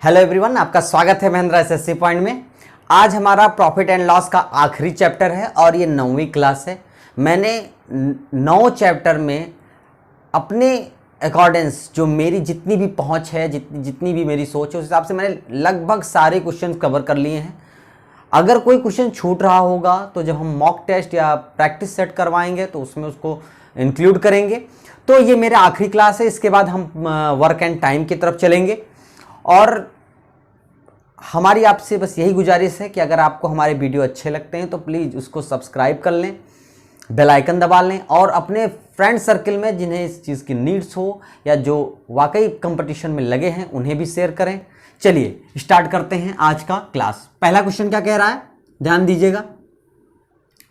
Hello everyone, आपका स्वागत है महेंद्र एसएससी पॉइंट में। आज हमारा प्रॉफिट एंड लॉस का आखिरी चैप्टर है और ये 9वीं क्लास है। मैंने 9 चैप्टर में अपने अकॉर्डेंस जो मेरी जितनी भी पहुंच है, जितनी भी मेरी सोच है, उस हिसाब से मैंने लगभग सारे क्वेश्चन कवर कर लिए हैं। अगर कोई क्वेश्चन छूट रहा होगा तो जब हम मॉक टेस्ट या प्रैक्टिस सेट करवाएंगे तो उसमें उसको इंक्लूड करेंगे। तो ये मेरा आखिरी क्लास है, इसके बाद हम वर्क एंड टाइम की तरफ चलेंगे। और हमारी आपसे बस यही गुजारिश है कि अगर आपको हमारे वीडियो अच्छे लगते हैं तो प्लीज़ उसको सब्सक्राइब कर लें, बेल आइकन दबा लें और अपने फ्रेंड सर्कल में जिन्हें इस चीज़ की नीड्स हो या जो वाकई कंपटीशन में लगे हैं उन्हें भी शेयर करें। चलिए स्टार्ट करते हैं आज का क्लास। पहला क्वेश्चन क्या कह रहा है, ध्यान दीजिएगा।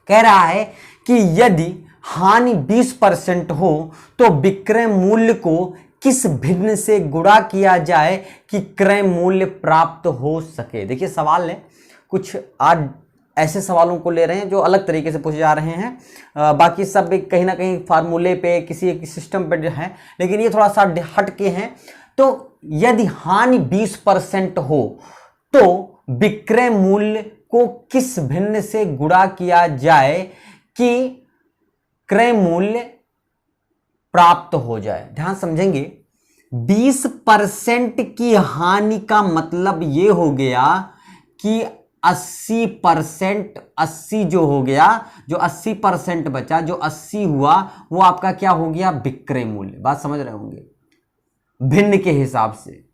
कह रहा है कि यदि हानि 20% हो तो विक्रय मूल्य को किस भिन्न से गुणा किया जाए कि क्रय मूल्य प्राप्त हो सके। देखिए सवाल है, कुछ आज ऐसे सवालों को ले रहे हैं जो अलग तरीके से पूछे जा रहे हैं। बाकी सब कहीं ना कहीं फार्मूले पे किसी एक सिस्टम पे है, लेकिन ये थोड़ा सा हट के हैं। तो यदि हानि 20% हो तो विक्रय मूल्य को किस भिन्न से गुणा किया जाए कि क्रय मूल्य प्राप्त हो जाए। ध्यान समझेंगे, 20% की हानि का मतलब ये हो गया कि 80%, 80 जो हो गया, जो 80% बचा, जो 80 हुआ वो आपका क्या हो गया, विक्रय मूल्य। बात समझ रहे होंगे, भिन्न के हिसाब से।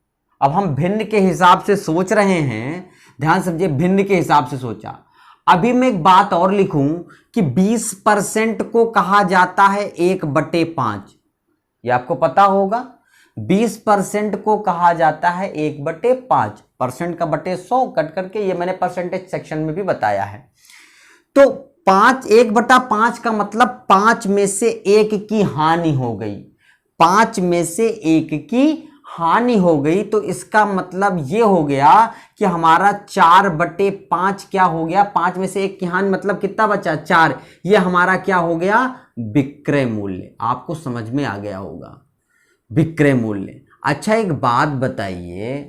अब हम भिन्न के हिसाब से सोच रहे हैं, ध्यान समझिए, भिन्न के हिसाब से सोचा। अभी मैं एक बात और लिखूं कि 20% को कहा जाता है 1/5। ये आपको पता होगा, 20% को कहा जाता है 1/5। परसेंट का बटे 100 कट करके, ये मैंने परसेंटेज सेक्शन में भी बताया है। तो 1/5 का मतलब 5 में से 1 की हानि हो गई। 5 में से 1 की हानि हो गई, तो इसका मतलब ये हो गया कि हमारा 4/5 क्या हो गया, 5 में से 1 की हानि मतलब कितना बचा, 4। ये हमारा क्या हो गया, विक्रय मूल्य। आपको समझ में आ गया होगा, विक्रय मूल्य। अच्छा एक बात बताइए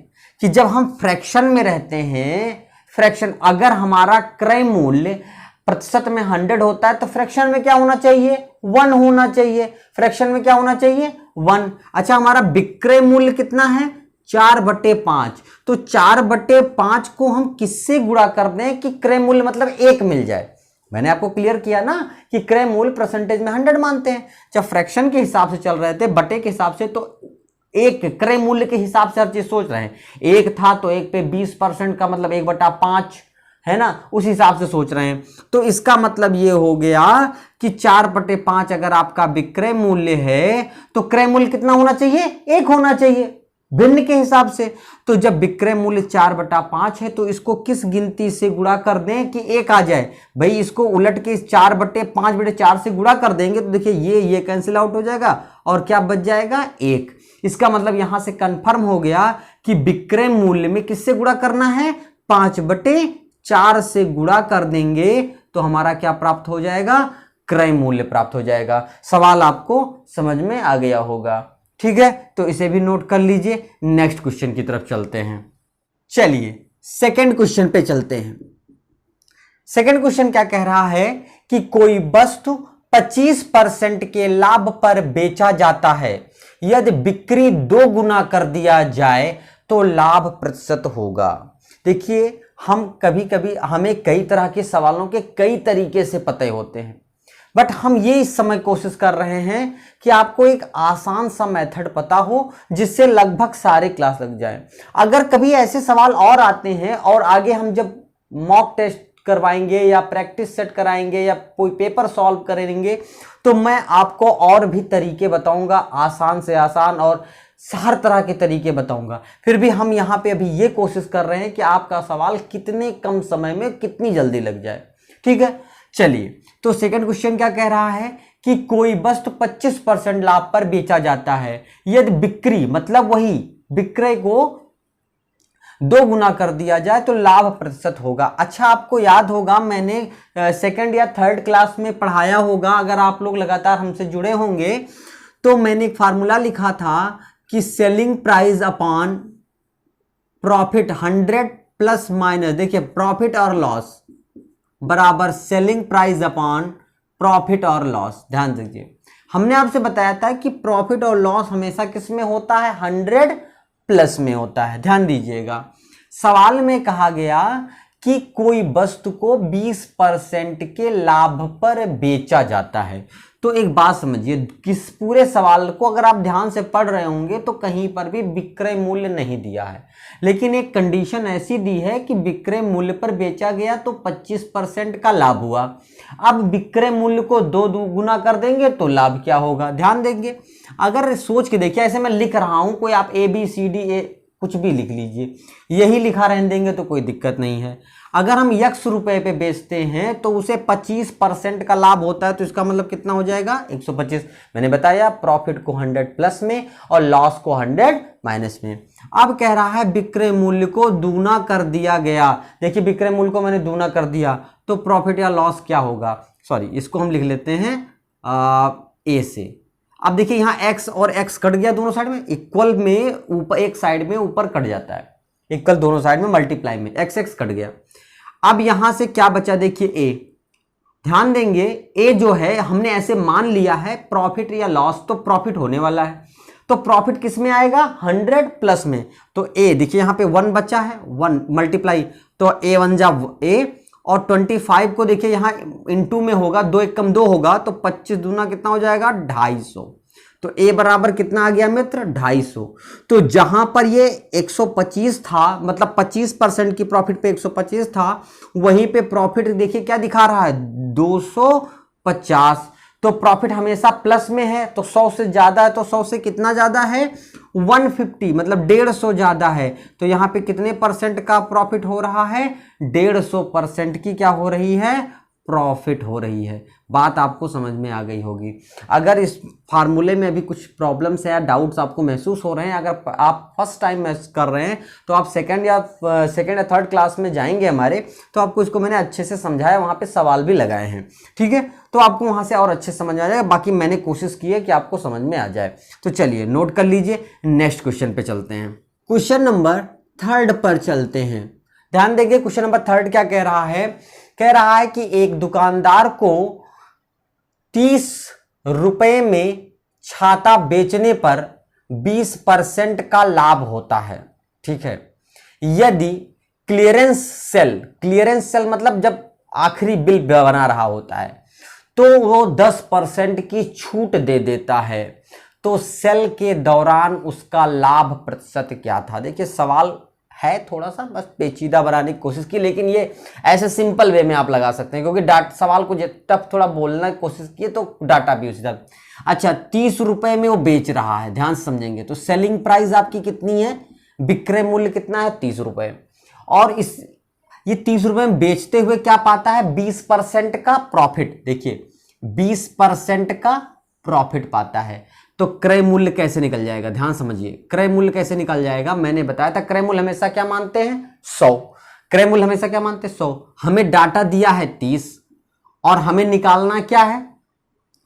कि जब हम फ्रैक्शन में रहते हैं, फ्रैक्शन, अगर हमारा क्रय मूल्य प्रतिशत में 100 होता है तो फ्रैक्शन में क्या होना चाहिए, 1 होना चाहिए। फ्रैक्शन में क्या होना चाहिए, 1। अच्छा हमारा विक्रय मूल्य कितना है, 4/5। तो 4/5 को हम किससे गुणा कर दें कि क्रय मूल्य मतलब 1 मिल जाए। मैंने आपको क्लियर किया ना कि क्रय मूल्य परसेंटेज में 100 मानते हैं। जब फ्रैक्शन के हिसाब से चल रहे थे, बटे के हिसाब से, तो एक क्रय मूल्य के हिसाब से हर चीज सोच रहे हैं। 1 था तो 1 पे 20% का मतलब 1/5 है ना, उस हिसाब से सोच रहे हैं। तो इसका मतलब ये हो गया कि 4/5 अगर आपका विक्रय मूल्य है तो क्रय मूल्य कितना होना चाहिए, 1 होना चाहिए, भिन्न के हिसाब से। तो जब विक्रय मूल्य 4/5 है तो इसको किस गिनती से गुणा कर दें कि 1 आ जाए। भाई इसको उलट के 4/5/4 से गुणा कर देंगे तो देखिए ये कैंसिल आउट हो जाएगा और क्या बच जाएगा, 1। इसका मतलब यहां से कंफर्म हो गया कि विक्रय मूल्य में किससे गुणा करना है, 5/4 से गुणा कर देंगे तो हमारा क्या प्राप्त हो जाएगा, क्रय मूल्य प्राप्त हो जाएगा। सवाल आपको समझ में आ गया होगा, ठीक है। तो इसे भी नोट कर लीजिए। नेक्स्ट क्वेश्चन की तरफ चलते हैं। चलिए सेकंड क्वेश्चन पे चलते हैं। सेकंड क्वेश्चन क्या कह रहा है कि कोई वस्तु 25% के लाभ पर बेचा जाता है, यदि बिक्री 2 गुना कर दिया जाए तो लाभ प्रतिशत होगा। देखिए हम कभी कभी, हमें कई तरह के सवालों के कई तरीके से पते होते हैं, बट हम ये इस समय कोशिश कर रहे हैं कि आपको एक आसान सा मेथड पता हो जिससे लगभग सारे क्लास लग जाए। अगर कभी ऐसे सवाल और आते हैं और आगे हम जब मॉक टेस्ट करवाएंगे या प्रैक्टिस सेट कराएंगे या कोई पेपर सॉल्व करेंगे तो मैं आपको और भी तरीके बताऊंगा, आसान से आसान और हर तरह के तरीके बताऊंगा। फिर भी हम यहां पे अभी ये कोशिश कर रहे हैं कि आपका सवाल कितने कम समय में कितनी जल्दी लग जाए, ठीक है। चलिए तो सेकंड क्वेश्चन क्या कह रहा है कि कोई वस्तु 25% लाभ पर बेचा जाता है, यदि बिक्री मतलब वही विक्रय को 2 गुना कर दिया जाए तो लाभ प्रतिशत होगा। अच्छा आपको याद होगा, मैंने सेकंड या थर्ड क्लास में पढ़ाया होगा, अगर आप लोग लगातार हमसे जुड़े होंगे तो मैंने एक फार्मूला लिखा था कि selling price upon profit 100 plus minus, देखिए प्रॉफिट और लॉस बराबर सेलिंग प्राइस अपॉन प्रॉफिट और लॉस। ध्यान दीजिए, हमने आपसे बताया था कि प्रॉफिट और लॉस हमेशा किस में होता है, 100 प्लस में होता है। ध्यान दीजिएगा, सवाल में कहा गया कि कोई वस्तु को 20% के लाभ पर बेचा जाता है। तो एक बात समझिए, किस पूरे सवाल को अगर आप ध्यान से पढ़ रहे होंगे तो कहीं पर भी विक्रय मूल्य नहीं दिया है, लेकिन एक कंडीशन ऐसी दी है कि विक्रय मूल्य पर बेचा गया तो 25% का लाभ हुआ। अब विक्रय मूल्य को 2 गुना कर देंगे तो लाभ क्या होगा, ध्यान देंगे। अगर सोच के देखिए, ऐसे मैं लिख रहा हूं, कोई आप ABCD कुछ भी लिख लीजिए, यही लिखा रहने देंगे तो कोई दिक्कत नहीं है। अगर हम x रुपए पे बेचते हैं तो उसे 25% का लाभ होता है, तो इसका मतलब कितना हो जाएगा, 125। मैंने बताया प्रॉफिट को 100 प्लस में और लॉस को 100 माइनस में। अब कह रहा है विक्रय मूल्य को दूना कर दिया गया। देखिए विक्रय मूल्य को मैंने दूना कर दिया तो प्रॉफिट या लॉस क्या होगा, सॉरी इसको हम लिख लेते हैं A से। अब देखिए यहाँ x और x कट गया दोनों साइड में, इक्वल में ऊपर एक साइड में ऊपर कट जाता है, इक्वल दोनों साइड में मल्टीप्लाई में x कट गया। अब यहां से क्या बचा, देखिए a, ध्यान देंगे a जो है हमने ऐसे मान लिया है प्रॉफिट या लॉस, तो प्रॉफिट होने वाला है, तो प्रॉफिट किस में आएगा, 100 प्लस में। तो a देखिए यहां पे 1 बचा है, 1 मल्टीप्लाई, तो a 1 जा a, और 25 को देखिए यहां इनटू में होगा, 2 एक कम 2 होगा, तो 25 दूना कितना हो जाएगा, 250। तो a बराबर कितना आ गया मित्र, 250। तो जहां पर ये 125 था, मतलब 25% की प्रॉफिट पे 125 था, वहीं पे प्रॉफिट देखिए क्या दिखा रहा है, 250। तो प्रॉफिट हमेशा प्लस में है, तो 100 से ज्यादा है, तो 100 से कितना ज्यादा है, 150, मतलब 150 ज्यादा है। तो यहां पे कितने परसेंट का प्रॉफिट हो रहा है, 150% की क्या हो रही है, प्रॉफिट हो रही है। बात आपको समझ में आ गई होगी। अगर इस फार्मूले में अभी कुछ प्रॉब्लम्स है या डाउट्स आपको महसूस हो रहे हैं, अगर आप फर्स्ट टाइम कर रहे हैं तो आप सेकंड या थर्ड क्लास में जाएंगे हमारे, तो आपको इसको मैंने अच्छे से समझाया, वहां पे सवाल भी लगाए हैं, ठीक है, तो आपको वहां से और अच्छे समझ में आ जाएगा। बाकी मैंने कोशिश की है कि आपको समझ में आ जाए। तो चलिए नोट कर लीजिए, नेक्स्ट क्वेश्चन पे चलते हैं। क्वेश्चन नंबर 3 पर चलते हैं। ध्यान देंगे, क्वेश्चन नंबर 3 क्या कह रहा है, कह रहा है कि एक दुकानदार को 30 रुपए में छाता बेचने पर 20% का लाभ होता है, ठीक है। यदि क्लियरेंस सेल मतलब जब आखिरी बिल बना रहा होता है तो वो 10% की छूट दे देता है, तो सेल के दौरान उसका लाभ प्रतिशत क्या था। देखिए सवाल है थोड़ा सा बस पेचीदा बनाने की कोशिश की, लेकिन ये ऐसे सिंपल वे में आप लगा सकते हैं, क्योंकि सवाल को टफ थोड़ा बोलने की कोशिश की तो डाटा भी उसी तरह। अच्छा 30 रुपए में वो बेच रहा है, ध्यान से समझेंगे, तो सेलिंग प्राइस आपकी कितनी है, विक्रय मूल्य कितना है, 30 रुपए, और ये 30 रुपए में बेचते हुए क्या पाता है, 20% का प्रॉफिट। देखिए 20% का प्रॉफिट पाता है, तो क्रय मूल्य कैसे निकल जाएगा, ध्यान समझिए, क्रय मूल्य कैसे निकल जाएगा। मैंने बताया था क्रय मूल्य हमेशा क्या मानते हैं, 100। क्रय मूल्य हमेशा क्या मानते हैं, 100। हमें डाटा दिया है 30 और हमें निकालना क्या है,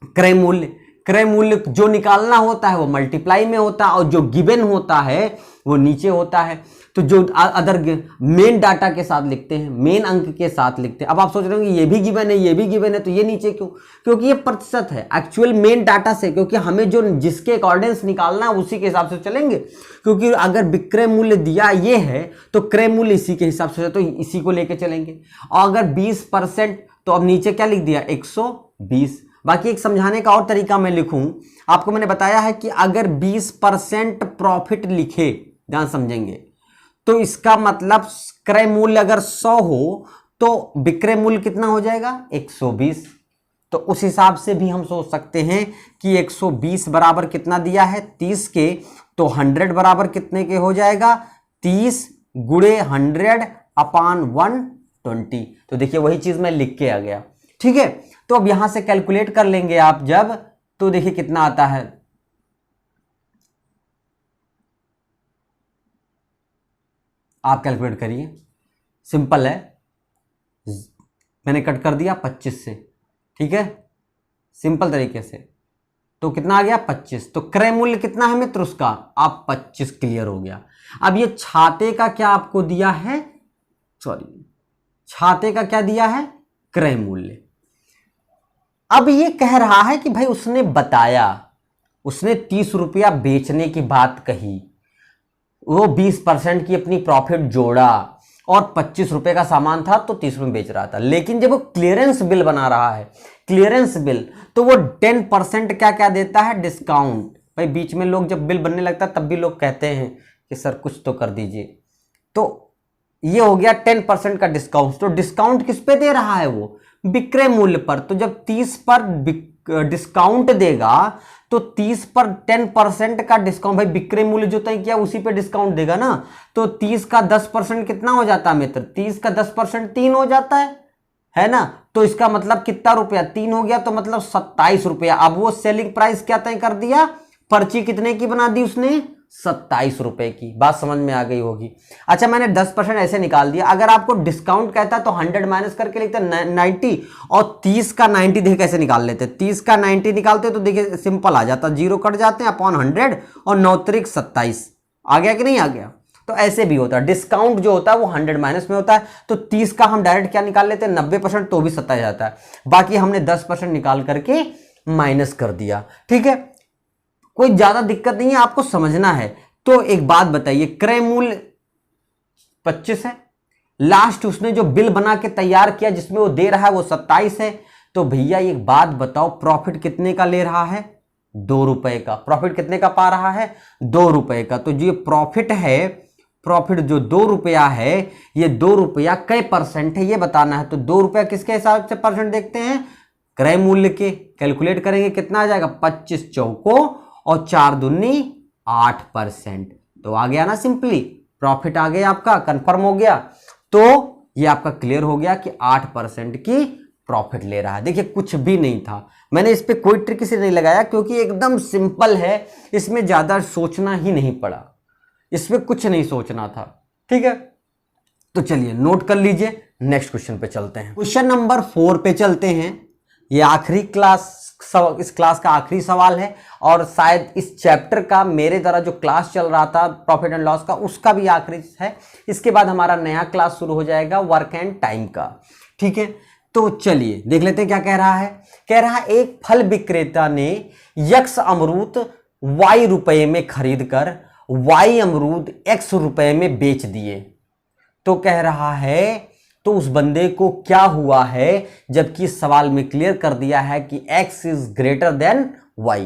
क्रय मूल्य। क्रय मूल्य जो निकालना होता है वो मल्टीप्लाई में होता है, और जो गिवन होता है वो नीचे होता है। तो जो अदर मेन डाटा के साथ लिखते हैं, मेन अंक के साथ लिखते हैं। अब आप सोच रहे होंगे ये भी गिवन है, ये भी गिवन है, तो ये नीचे क्यों, क्योंकि ये प्रतिशत है एक्चुअल मेन डाटा से, क्योंकि हमें जो जिसके अकॉर्डिंग्स निकालना है उसी के हिसाब से चलेंगे। क्योंकि अगर विक्रय मूल्य दिया ये है तो क्रय मूल्य इसी के हिसाब से, तो इसी को लेके चलेंगे। और अगर 20%, तो अब नीचे क्या लिख दिया, 120। बाकी एक समझाने का और तरीका मैं लिखूं, आपको मैंने बताया है कि अगर 20% प्रॉफिट लिखे, ध्यान समझेंगे, तो इसका मतलब क्रय मूल्य अगर 100 हो तो विक्रय मूल्य कितना हो जाएगा, 120। तो उस हिसाब से भी हम सोच सकते हैं कि 120 बराबर कितना दिया है, 30 के, तो 100 बराबर कितने के हो जाएगा, 30 गुणे 100 अपान 120। तो देखिए वही चीज मैं लिख के आ गया, ठीक है। तो अब यहां से कैलकुलेट कर लेंगे आप जब, तो देखिए कितना आता है, आप कैलकुलेट करिए, सिंपल है, मैंने कट कर दिया 25 से, ठीक है, सिंपल तरीके से तो कितना आ गया 25। तो क्रय मूल्य कितना है मित्र उसका, आप 25 क्लियर हो गया। अब ये छाते का क्या आपको दिया है, सॉरी छाते का क्या दिया है, क्रय मूल्य। अब ये कह रहा है कि भाई उसने बताया, उसने 30 रुपया बेचने की बात कही, वो 20% की अपनी प्रॉफिट जोड़ा और 25 रुपए का सामान था तो 30 रुपए में बेच रहा था। लेकिन जब वो क्लियरेंस बिल बना रहा है, क्लियरेंस बिल, तो वो 10% क्या क्या देता है, डिस्काउंट। भाई बीच में लोग जब बिल बनने लगता है तब भी लोग कहते हैं कि सर कुछ तो कर दीजिए, तो ये हो गया 10% का डिस्काउंट। तो डिस्काउंट किस पे दे रहा है, वो विक्रय मूल्य पर। तो जब 30 पर डिस्काउंट देगा तो 30 पर 10% का डिस्काउंट, भाई विक्रय मूल्य जो तय किया उसी पे डिस्काउंट देगा ना। तो 30 का 10% कितना हो जाता है मित्र, 30 का 10% 3 हो जाता है ना। तो इसका मतलब कितना रुपया, 3 हो गया, तो मतलब 27 रुपया। अब वो सेलिंग प्राइस क्या तय कर दिया, पर्ची कितने की बना दी उसने, 27 रुपए की। बात समझ में आ गई होगी। अच्छा मैंने 10% ऐसे निकाल दिया। अगर आपको डिस्काउंट कहता तो 100 माइनस करके लिखते 90 और 30 का 90 देखिए कैसे निकाल लेते। 30 का 90 निकालते तो देखिए सिंपल आ जाता, जीरो कट जाते हैं अपॉन 100 और 9 त्रिक 27। आ गया कि नहीं आ गया। तो ऐसे भी होता है, डिस्काउंट जो होता है वो 100 माइनस में होता है। तो 30 का हम डायरेक्ट क्या निकाल लेते हैं, 90%, तो भी 27 जाता है। बाकी हमने 10% निकाल करके माइनस कर दिया। ठीक है, कोई ज्यादा दिक्कत नहीं है, आपको समझना है। तो एक बात बताइए, क्रय मूल्य 25 है, लास्ट उसने जो बिल बना के तैयार किया जिसमें वो दे रहा है वो 27 है। तो भैया एक बात बताओ, प्रॉफिट कितने का ले रहा है, 2 रुपए का। प्रॉफिट कितने का पा रहा है, 2 रुपए का। तो जो प्रॉफिट है, प्रॉफिट जो 2 रुपया है, ये 2 रुपया कै परसेंट है ये बताना है। तो 2 रुपया किसके हिसाब से परसेंट देखते हैं, क्रय मूल्य के। कैलकुलेट करेंगे कितना आ जाएगा, 25 चौको और 4 दूनी 8%। तो आ गया ना, सिंपली प्रॉफिट आ गया आपका, कंफर्म हो गया। तो ये आपका क्लियर हो गया कि 8% की प्रॉफिट ले रहा है। देखिए कुछ भी नहीं था, मैंने इस पे कोई ट्रिक से नहीं लगाया क्योंकि एकदम सिंपल है, इसमें ज्यादा सोचना ही नहीं पड़ा, इसमें कुछ नहीं सोचना था। ठीक है, तो चलिए नोट कर लीजिए, नेक्स्ट क्वेश्चन पे चलते हैं। क्वेश्चन नंबर 4 पे चलते हैं। ये आखिरी इस क्लास का आखिरी सवाल है और शायद इस चैप्टर का मेरे द्वारा जो क्लास चल रहा था प्रॉफिट एंड लॉस का, उसका भी आखिरी है। इसके बाद हमारा नया क्लास शुरू हो जाएगा वर्क एंड टाइम का। ठीक है, तो चलिए देख लेते हैं क्या कह रहा है। कह रहा है एक फल विक्रेता ने यक्स अमरूद Y रुपए में खरीद कर Y अमरूद X रुपए में बेच दिए। तो कह रहा है तो उस बंदे को क्या हुआ है, जबकि इस सवाल में क्लियर कर दिया है कि x is greater than y।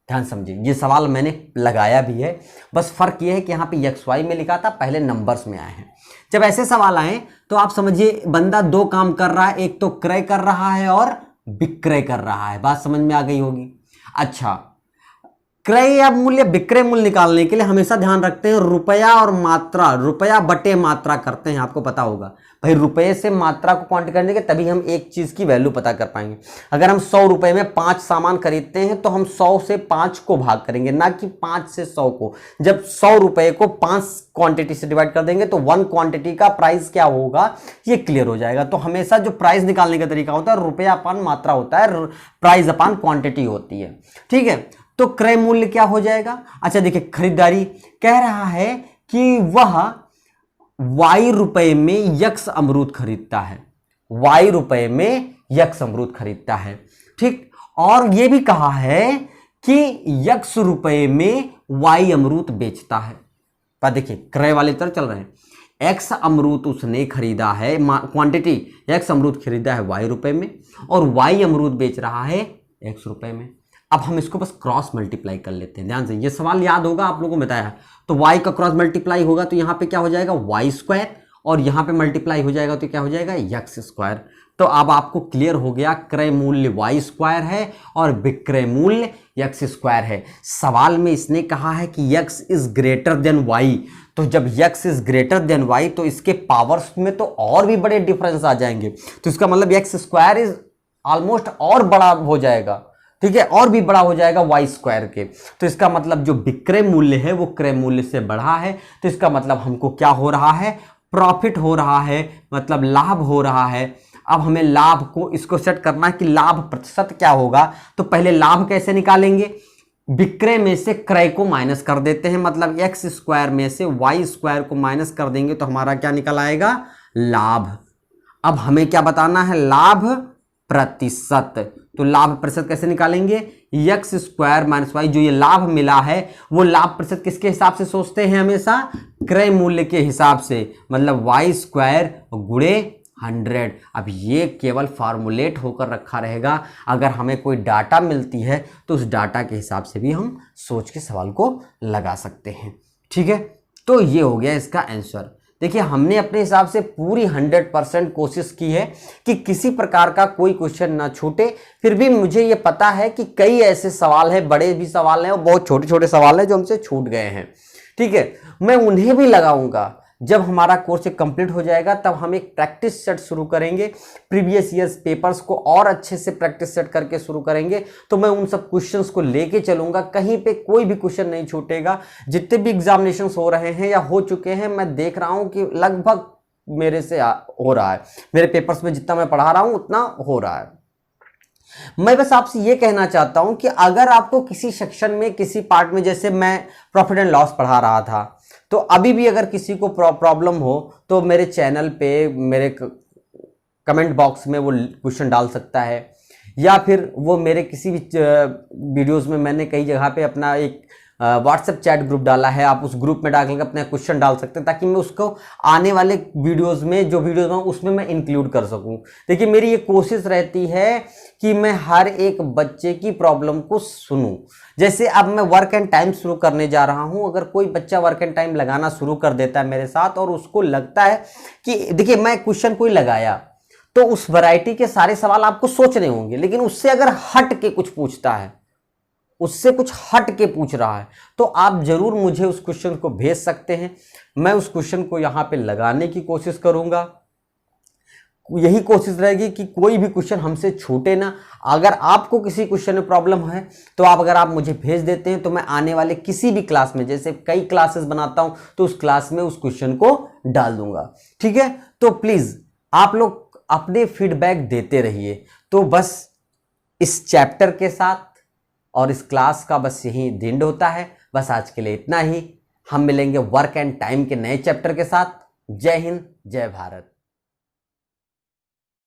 ध्यान समझिए, ये सवाल मैंने लगाया भी है, बस फर्क ये है कि यहाँ पे एक्स वाई में लिखा था, पहले नंबर्स में आए हैं। जब ऐसे सवाल आए तो आप समझिए बंदा 2 काम कर रहा है, एक तो क्रय कर रहा है और विक्रय कर रहा है। बात समझ में आ गई होगी। अच्छा, क्रय या मूल्य, विक्रय मूल्य निकालने के लिए हमेशा ध्यान रखते हैं रुपया और मात्रा, रुपया बटे मात्रा करते हैं, आपको पता होगा भाई। रुपये से मात्रा को क्वांटिटी करने के तभी हम एक चीज की वैल्यू पता कर पाएंगे। अगर हम 100 रुपए में 5 सामान खरीदते हैं तो हम 100 से 5 को भाग करेंगे, ना कि 5 से 100 को। जब 100 रुपए को 5 क्वांटिटी से डिवाइड कर देंगे तो 1 क्वांटिटी का प्राइस क्या होगा ये क्लियर हो जाएगा। तो हमेशा जो प्राइस निकालने का तरीका होता है रुपया अपान मात्रा होता है, प्राइस अपान क्वांटिटी होती है। ठीक है, तो क्रय मूल्य क्या हो जाएगा। अच्छा देखिए, खरीदारी कह रहा है कि वह Y रुपए में यक्स अमरूद खरीदता है, Y रुपए में यक्स अमरूद खरीदता है। ठीक, और यह भी कहा है कि यक्स रुपए में Y अमरूद बेचता है। पर देखिए क्रय वाले तरफ चल रहे हैं। X अमरूद उसने खरीदा है, क्वांटिटी X अमरूद खरीदा है Y रुपए में और Y अमरूद बेच रहा है X रुपए में। अब हम इसको बस क्रॉस मल्टीप्लाई कर लेते हैं। ध्यान से, ये सवाल याद होगा, आप लोगों को बताया। तो y का क्रॉस मल्टीप्लाई होगा तो यहाँ पे क्या हो जाएगा, y स्क्वायर, और यहाँ पे मल्टीप्लाई हो जाएगा तो क्या हो जाएगा, x स्क्वायर। तो अब आपको क्लियर हो गया, क्रय मूल्य y स्क्वायर है और विक्रय मूल्य x स्क्वायर है। सवाल में इसने कहा है कि x is greater than y, तो जब x is greater than y तो इसके पावर्स में तो और भी बड़े डिफरेंस आ जाएंगे। तो इसका मतलब x स्क्वायर इज ऑलमोस्ट और बड़ा हो जाएगा। ठीक है, और भी बड़ा हो जाएगा y स्क्वायर के। तो इसका मतलब जो विक्रय मूल्य है वो क्रय मूल्य से बढ़ा है। तो इसका मतलब हमको क्या हो रहा है, प्रॉफिट हो रहा है, मतलब लाभ हो रहा है। अब हमें लाभ को इसको सेट करना है कि लाभ प्रतिशत क्या होगा। तो पहले लाभ कैसे निकालेंगे, विक्रय में से क्रय को माइनस कर देते हैं, मतलब एक्स स्क्वायर में से वाई स्क्वायर को माइनस कर देंगे तो हमारा क्या निकल आएगा, लाभ। अब हमें क्या बताना है, लाभ प्रतिशत। तो लाभ प्रतिशत कैसे निकालेंगे, एक्स स्क्वायर माइनस वाई, जो ये लाभ मिला है वो लाभ प्रतिशत किसके हिसाब से सोचते हैं, हमेशा क्रय मूल्य के हिसाब से, मतलब वाई स्क्वायर गुणे 100। अब ये केवल फार्मूलेट होकर रखा रहेगा, अगर हमें कोई डाटा मिलती है तो उस डाटा के हिसाब से भी हम सोच के सवाल को लगा सकते हैं। ठीक है, तो ये हो गया इसका आंसर। देखिए हमने अपने हिसाब से पूरी 100% कोशिश की है कि किसी प्रकार का कोई क्वेश्चन ना छूटे। फिर भी मुझे ये पता है कि कई ऐसे सवाल हैं, बड़े भी सवाल हैं और बहुत छोटे छोटे सवाल हैं जो हमसे छूट गए हैं। ठीक है, मैं उन्हें भी लगाऊंगा। जब हमारा कोर्स कंप्लीट हो जाएगा तब हम एक प्रैक्टिस सेट शुरू करेंगे, प्रीवियस ईयर्स पेपर्स को और अच्छे से प्रैक्टिस सेट करके शुरू करेंगे। तो मैं उन सब क्वेश्चंस को लेके चलूंगा, कहीं पे कोई भी क्वेश्चन नहीं छूटेगा। जितने भी एग्जामिनेशंस हो रहे हैं या हो चुके हैं, मैं देख रहा हूं कि लगभग मेरे से हो रहा है, मेरे पेपर्स में जितना मैं पढ़ा रहा हूं उतना हो रहा है। मैं बस आपसे ये कहना चाहता हूं कि अगर आपको किसी सेक्शन में किसी पार्ट में, जैसे मैं प्रॉफिट एंड लॉस पढ़ा रहा था, तो अभी भी अगर किसी को प्रॉब्लम हो तो मेरे चैनल पे मेरे कमेंट बॉक्स में वो क्वेश्चन डाल सकता है, या फिर वो मेरे किसी भी वीडियोस में, मैंने कई जगह पे अपना एक व्हाट्सएप चैट ग्रुप डाला है, आप उस ग्रुप में डालकर अपना क्वेश्चन डाल सकते हैं, ताकि मैं उसको आने वाले वीडियोस में, जो वीडियोस में उसमें मैं इंक्लूड कर सकूं। देखिए मेरी ये कोशिश रहती है कि मैं हर एक बच्चे की प्रॉब्लम को सुनूं। जैसे अब मैं वर्क एंड टाइम शुरू करने जा रहा हूं, अगर कोई बच्चा वर्क एंड टाइम लगाना शुरू कर देता है मेरे साथ और उसको लगता है कि देखिए मैं क्वेश्चन कोई लगाया तो उस वैरायटी के सारे सवाल आपको सोचने होंगे, लेकिन उससे अगर हट के कुछ पूछता है, उससे कुछ हट के पूछ रहा है, तो आप जरूर मुझे उस क्वेश्चन को भेज सकते हैं। मैं उस क्वेश्चन को यहां पे लगाने की कोशिश करूंगा। यही कोशिश रहेगी कि कोई भी क्वेश्चन हमसे छूटे ना। अगर आपको किसी क्वेश्चन में प्रॉब्लम है तो अगर आप मुझे भेज देते हैं तो मैं आने वाले किसी भी क्लास में, जैसे कई क्लासेस बनाता हूं, तो उस क्लास में उस क्वेश्चन को डाल दूंगा। ठीक है, तो प्लीज आप लोग अपने फीडबैक देते रहिए। तो बस इस चैप्टर के साथ और इस क्लास का बस यही एंड होता है। बस आज के लिए इतना ही। हम मिलेंगे वर्क एंड टाइम के नए चैप्टर के साथ। जय हिंद, जय भारत।